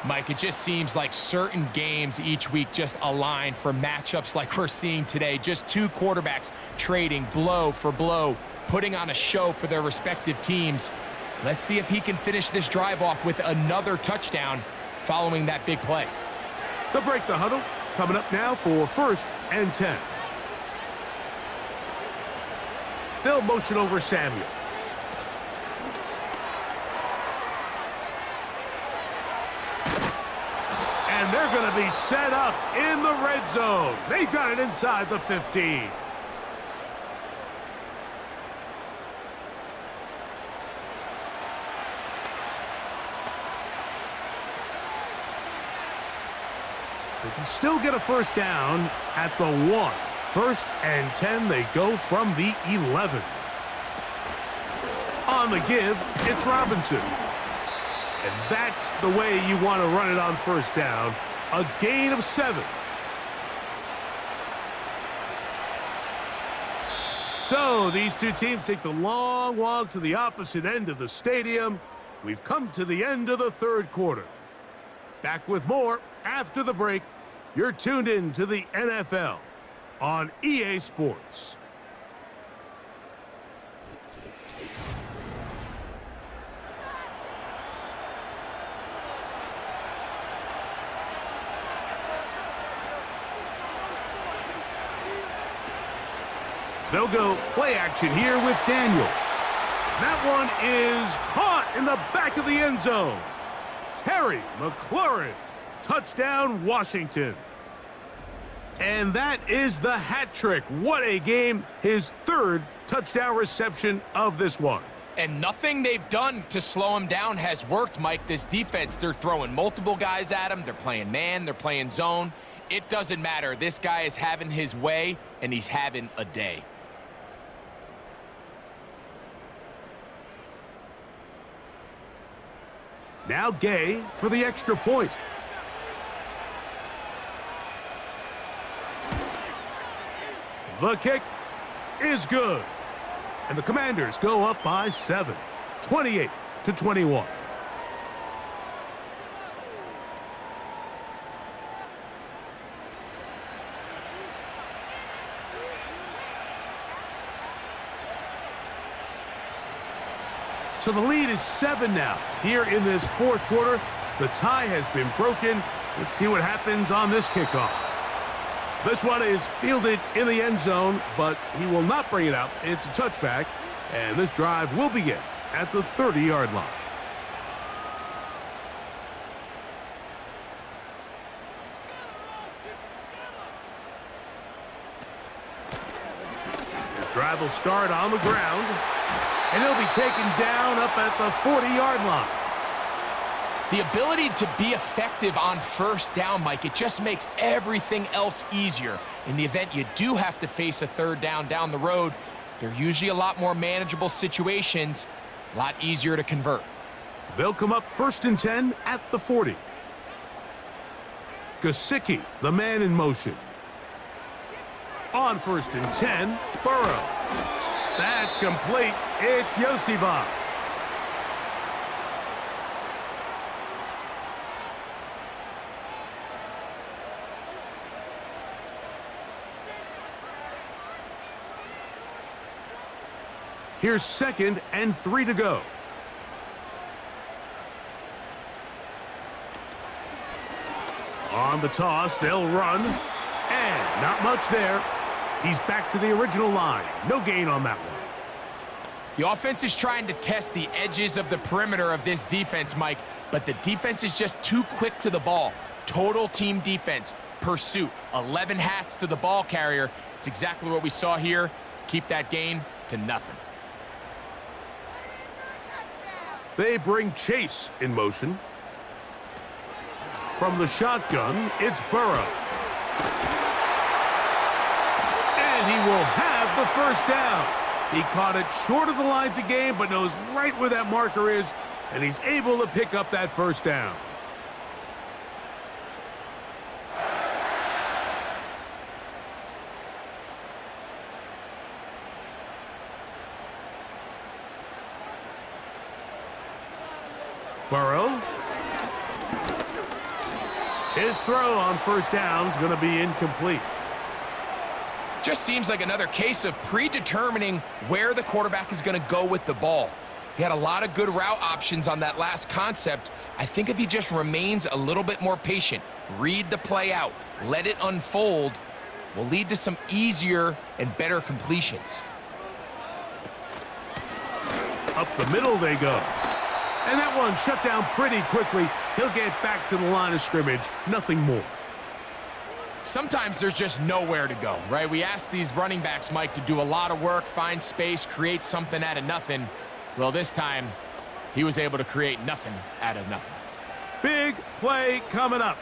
Mike, it just seems like certain games each week just align for matchups like we're seeing today. Just two quarterbacks trading blow for blow, putting on a show for their respective teams. Let's see if he can finish this drive off with another touchdown following that big play. They'll break the huddle. Coming up now for 1st and 10. They'll motion over Samuel. And they're going to be set up in the red zone. They've got it inside the 15. They can still get a 1st down at the 1. 1st and 10, they go from the 11. On the give, it's Robinson. And that's the way you want to run it on 1st down. A gain of 7. So these two teams take the long walk to the opposite end of the stadium. We've come to the end of the 3rd quarter. Back with more after the break. You're tuned in to the NFL on EA Sports. They'll go play action here with Daniels. That one is caught in the back of the end zone. Terry McLaurin, touchdown Washington. And that is the hat trick. What a game. His 3rd touchdown reception of this one. And nothing they've done to slow him down has worked, Mike. This defense, they're throwing multiple guys at him. They're playing man, they're playing zone. It doesn't matter. This guy is having his way, and he's having a day. Now Gay for the extra point. The kick is good. And the Commanders go up by 7, 28-21. So the lead is 7 now. Here in this 4th quarter, the tie has been broken. Let's see what happens on this kickoff. This one is fielded in the end zone, but he will not bring it out. It's a touchback, and this drive will begin at the 30-yard line. This drive will start on the ground, and he'll be taken down up at the 40-yard line. The ability to be effective on 1st down, Mike, it just makes everything else easier. In the event you do have to face a 3rd down the road, they're usually a lot more manageable situations, a lot easier to convert. They'll come up 1st and 10 at the 40. Gesicki, the man in motion. On 1st and 10, Burrow. That's complete. It's Yosivas. Here's 2nd and 3 to go. On the toss, they'll run. And not much there. He's back to the original line. No gain on that one. The offense is trying to test the edges of the perimeter of this defense, Mike, but the defense is just too quick to the ball. Total team defense, pursuit, 11 hats to the ball carrier. It's exactly what we saw here. Keep that gain to nothing. They bring Chase in motion. From the shotgun, it's Burrow. And he will have the first down. He caught it short of the line to gain, but knows right where that marker is, and he's able to pick up that first down. Burrow. His throw on first down is going to be incomplete. Just seems like another case of predetermining where the quarterback is going to go with the ball. He had a lot of good route options on that last concept. I think if he just remains a little bit more patient, read the play out, let it unfold, will lead to some easier and better completions. Up the middle they go. And that one shut down pretty quickly. He'll get back to the line of scrimmage. Nothing more. Sometimes there's just nowhere to go, right? We ask these running backs, Mike, to do a lot of work, find space, create something out of nothing. Well, this time, he was able to create nothing out of nothing. Big play coming up.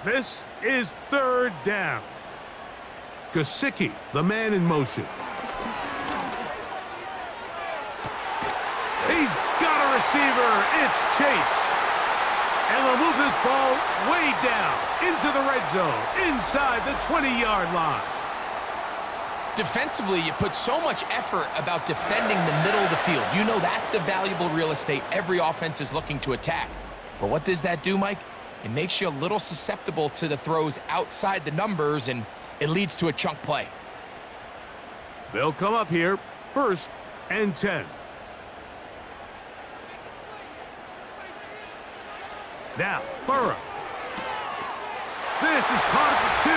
This is third down. Gesicki, the man in motion. He's got a receiver. It's Chase. And they'll move this ball way down into the red zone, inside the 20-yard line. Defensively, you put so much effort about defending the middle of the field. You know that's the valuable real estate every offense is looking to attack. But what does that do, Mike? It makes you a little susceptible to the throws outside the numbers, and it leads to a chunk play. They'll come up here, 1st and 10. Now, Burrow. This is caught at the 2.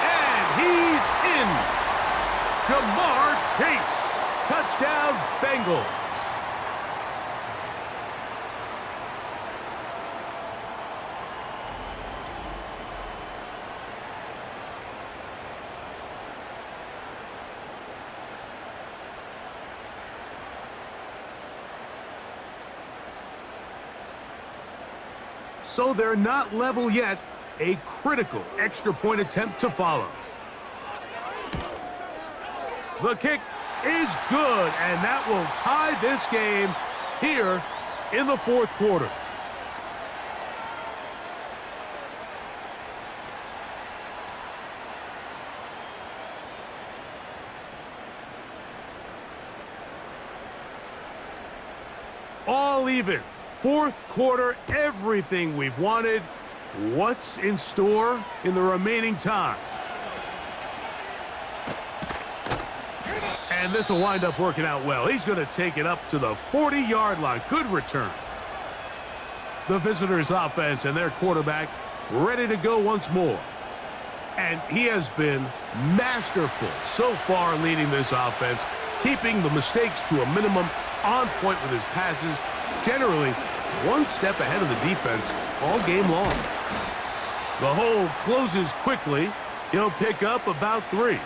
And he's in. Jamar Chase. Touchdown, Bengals. So they're not level yet. A critical extra point attempt to follow. The kick is good, and that will tie this game here in the 4th quarter. All even. 4th quarter, everything we've wanted. What's in store in the remaining time? And this will wind up working out well. He's going to take it up to the 40-yard line. Good return. The visitors' offense and their quarterback ready to go once more. And he has been masterful so far leading this offense, keeping the mistakes to a minimum, on point with his passes, generally one step ahead of the defense all game long. The hole closes quickly. He'll pick up about 3.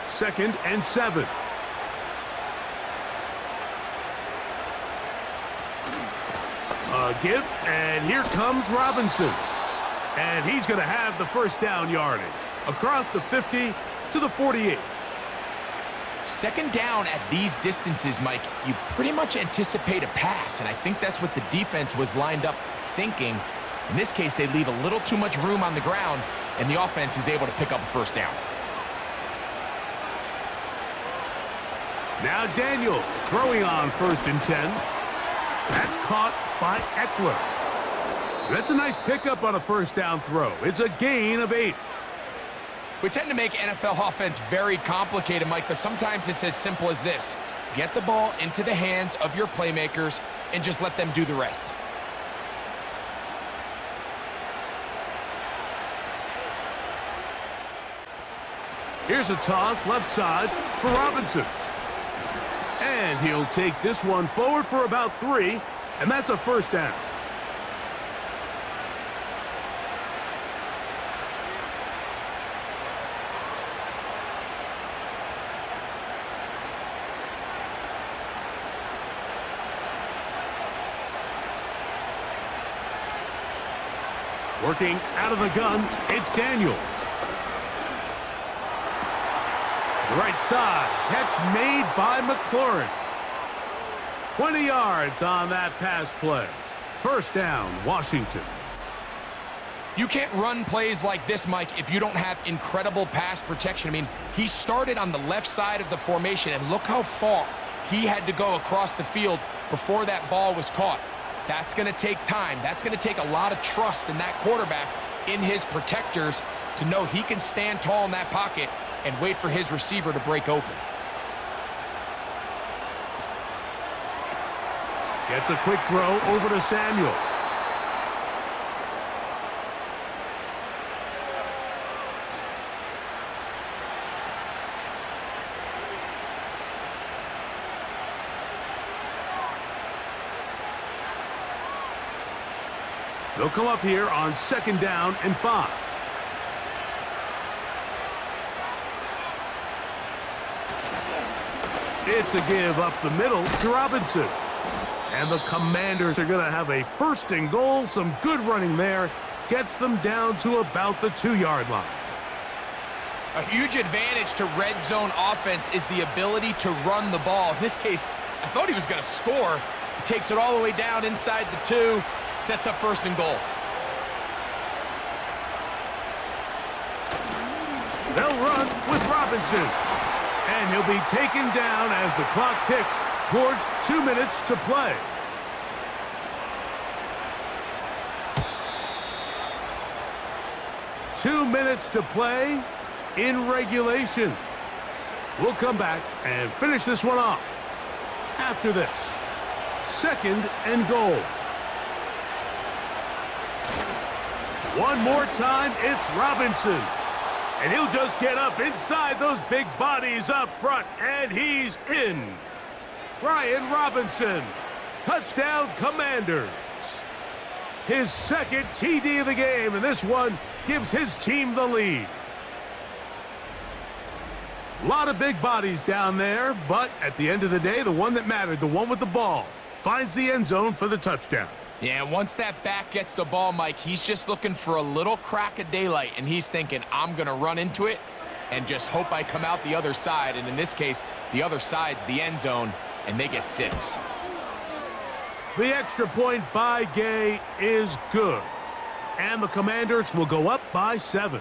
Second and 7. A give, and here comes Robinson. And he's going to have the first down yardage across the 50 to the 48. Second down at these distances, Mike, you pretty much anticipate a pass, and I think that's what the defense was lined up thinking. In this case, they leave a little too much room on the ground, and the offense is able to pick up a first down. Now Daniels throwing on 1st and 10. That's caught by Eckler. That's a nice pickup on a first down throw. It's a gain of 8. We tend to make NFL offense very complicated, Mike, but sometimes it's as simple as this. Get the ball into the hands of your playmakers and just let them do the rest. Here's a toss left side for Robinson. And he'll take this one forward for about 3, and that's a first down. Working out of the gun, it's Daniels. Right side, catch made by McLaurin. 20 yards on that pass play. First down, Washington. You can't run plays like this, Mike, if you don't have incredible pass protection. I mean, he started on the left side of the formation, and look how far he had to go across the field before that ball was caught. That's going to take time. That's going to take a lot of trust in that quarterback, in his protectors, to know he can stand tall in that pocket and wait for his receiver to break open. Gets a quick throw over to Samuel. They'll come up here on 2nd down and 5. It's a give up the middle to Robinson. And the Commanders are going to have a 1st and goal. Some good running there. Gets them down to about the 2-yard line. A huge advantage to red zone offense is the ability to run the ball. In this case, I thought he was going to score. He takes it all the way down inside the 2. Sets up 1st and goal. They'll run with Robinson. And he'll be taken down as the clock ticks towards 2 minutes to play. Two minutes to play in regulation. We'll come back and finish this one off after this. 2nd and goal. One more time, it's Robinson. And he'll just get up inside those big bodies up front, and he's in. Brian Robinson, touchdown Commanders. His 2nd TD of the game, and this one gives his team the lead. A lot of big bodies down there, but at the end of the day, the one that mattered, the one with the ball, finds the end zone for the touchdown. Yeah, once that back gets the ball, Mike, he's just looking for a little crack of daylight, and he's thinking, I'm going to run into it and just hope I come out the other side. And in this case, the other side's the end zone, and they get 6. The extra point by Gay is good, and the Commanders will go up by 7.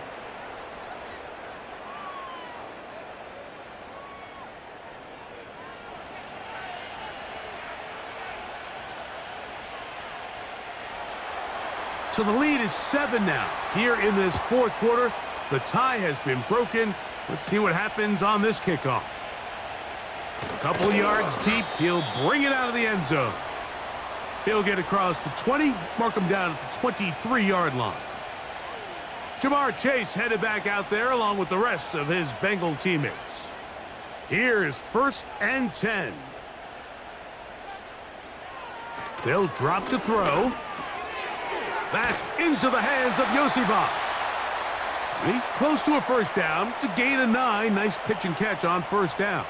So the lead is 7 now. Here in this 4th quarter, the tie has been broken. Let's see what happens on this kickoff. A couple yards deep, he'll bring it out of the end zone. He'll get across the 20, mark him down at the 23-yard line. Jamar Chase headed back out there along with the rest of his Bengal teammates. Here's 1st and 10. They'll drop to throw. That's into the hands of Yosivas. He's close to a 1st down. It's a gain of 9. Nice pitch and catch on 1st down.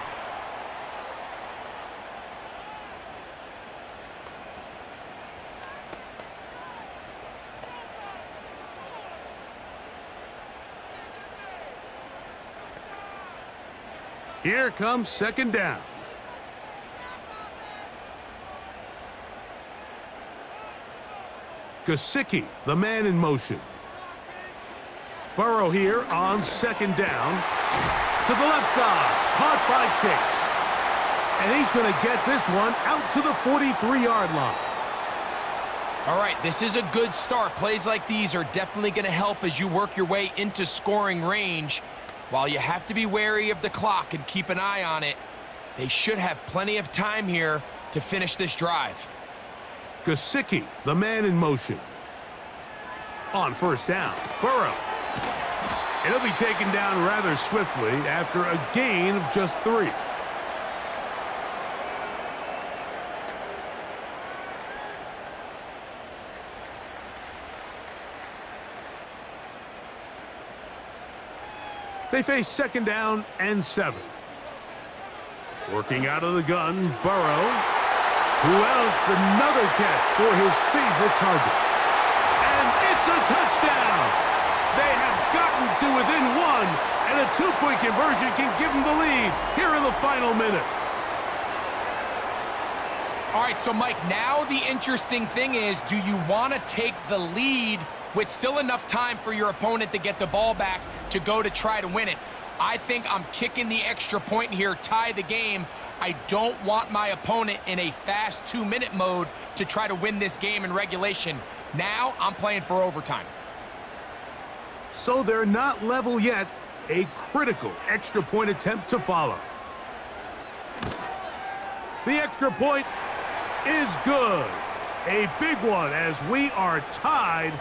Here comes 2nd down. Gesicki, the man in motion. Burrow here on 2nd down. To the left side, caught by Chase. And he's going to get this one out to the 43-yard line. All right, this is a good start. Plays like these are definitely going to help as you work your way into scoring range. While you have to be wary of the clock and keep an eye on it, they should have plenty of time here to finish this drive. Gesicki, the man in motion. On 1st down, Burrow. And he'll be taken down rather swiftly after a gain of just 3. They face 2nd down and 7. Working out of the gun, Burrow, who else another catch for his favorite target. And it's a touchdown! They have gotten to within 1, and a 2-point conversion can give them the lead here in the final minute. All right, so Mike, now the interesting thing is, do you want to take the lead with still enough time for your opponent to get the ball back to go to try to win it? I think I'm kicking the extra point here, tie the game. I don't want my opponent in a fast 2-minute mode to try to win this game in regulation. Now I'm playing for overtime. So they're not level yet. A critical extra point attempt to follow. The extra point is good. A big one as we are tied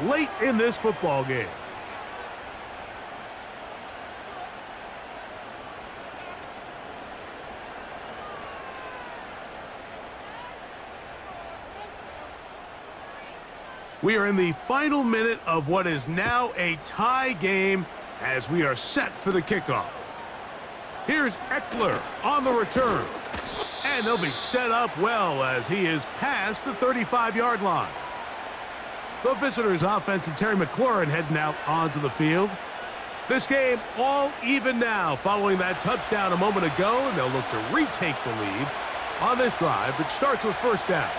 late in this football game. We are in the final minute of what is now a tie game as we are set for the kickoff. Here's Eckler on the return. And they'll be set up well as he is past the 35-yard line. The visitors' offense and Terry McLaurin heading out onto the field. This game all even now following that touchdown a moment ago, and they'll look to retake the lead on this drive that starts with 1st down.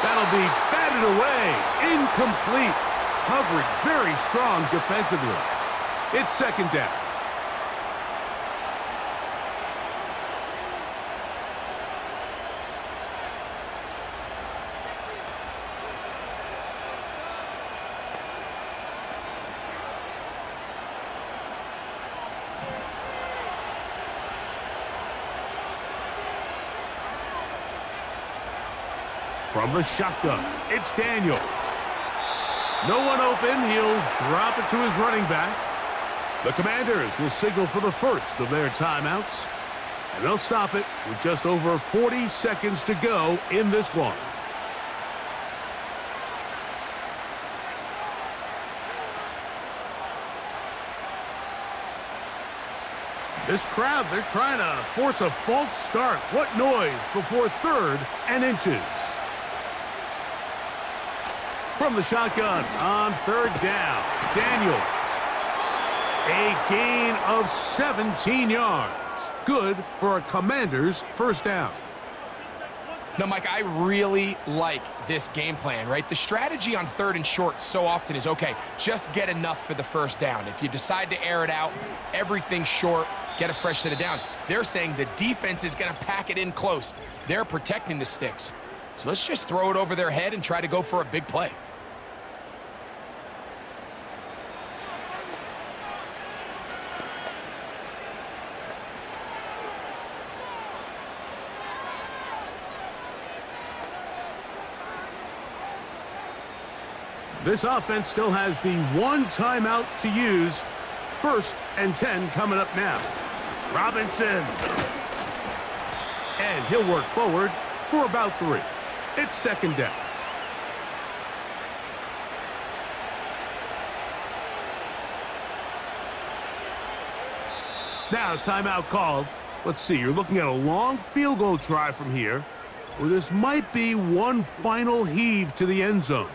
That'll be batted away. Incomplete. Coverage very strong defensively. It's 2nd down. From the shotgun, it's Daniels. No one open. He'll drop it to his running back. The Commanders will signal for the first of their timeouts, and they'll stop it with just over 40 seconds to go in this one. This crowd, they're trying to force a false start. What noise before 3rd and inches. From the shotgun on 3rd down, Daniels. A gain of 17 yards. Good for a Commander's 1st down. Now, Mike, I really like this game plan, right? The strategy on 3rd and short so often is, okay, just get enough for the 1st down. If you decide to air it out, everything short, get a fresh set of downs. They're saying the defense is going to pack it in close. They're protecting the sticks. So let's just throw it over their head and try to go for a big play. This offense still has the 1 timeout to use. 1st and 10 coming up now. Robinson. And he'll work forward for about 3. It's 2nd down. Now timeout called. Let's see, you're looking at a long field goal try from here, or this might be one final heave to the end zone.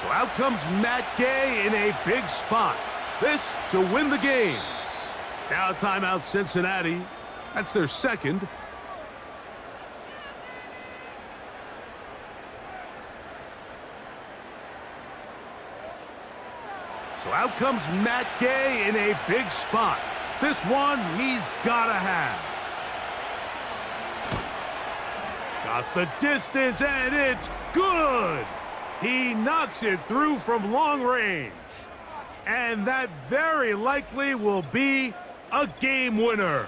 So out comes Matt Gay in a big spot. This to win the game. Now timeout Cincinnati. That's their 2nd. So out comes Matt Gay in a big spot. This one he's got to have. Got the distance, and it's good. He knocks it through from long range. And that very likely will be a game winner.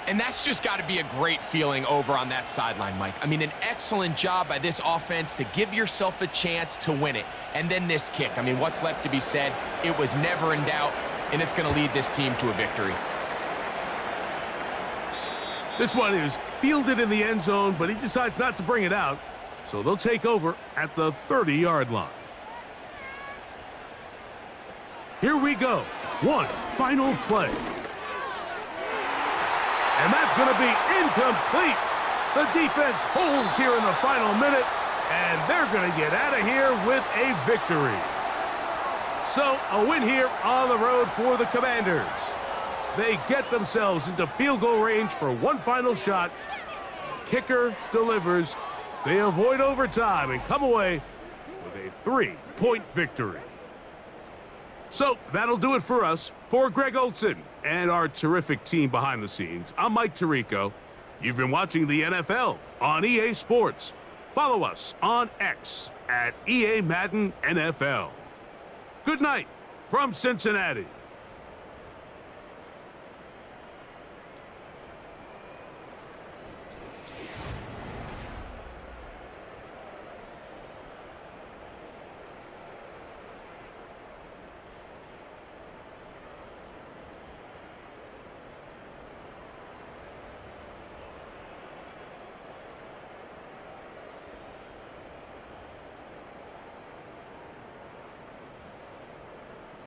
And that's just got to be a great feeling over on that sideline, Mike. I mean, an excellent job by this offense to give yourself a chance to win it. And then this kick. I mean, what's left to be said? It was never in doubt, and it's going to lead this team to a victory. This one is fielded in the end zone, but he decides not to bring it out. So they'll take over at the 30-yard line. Here we go. One final play. And that's going to be incomplete. The defense holds here in the final minute, and they're going to get out of here with a victory. So a win here on the road for the Commanders. They get themselves into field goal range for one final shot. Kicker delivers. They avoid overtime and come away with a 3-point victory. So that'll do it for us. For Greg Olson and our terrific team behind the scenes, I'm Mike Tirico. You've been watching the NFL on EA Sports. Follow us on X at EA Madden NFL. Good night from Cincinnati.